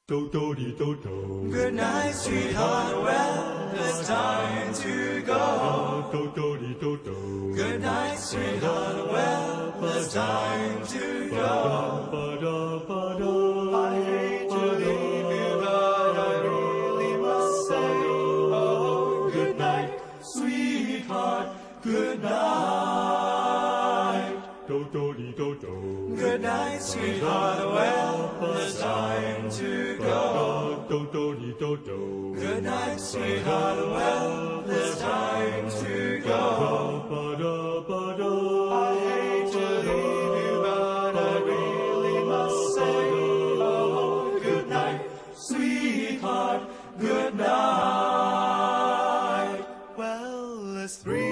Good night, sweetheart. Well, it's time to go. Good night, sweetheart. Well, it's time to go. I hate to leave you, but I really must say, oh, good night, sweetheart. Good night. Good night, sweetheart. Well, it's time to go. Good night, sweetheart. Well, it's time to go. I hate to leave you, but I really must say, oh, good night, sweetheart. Good night. Well, it's 3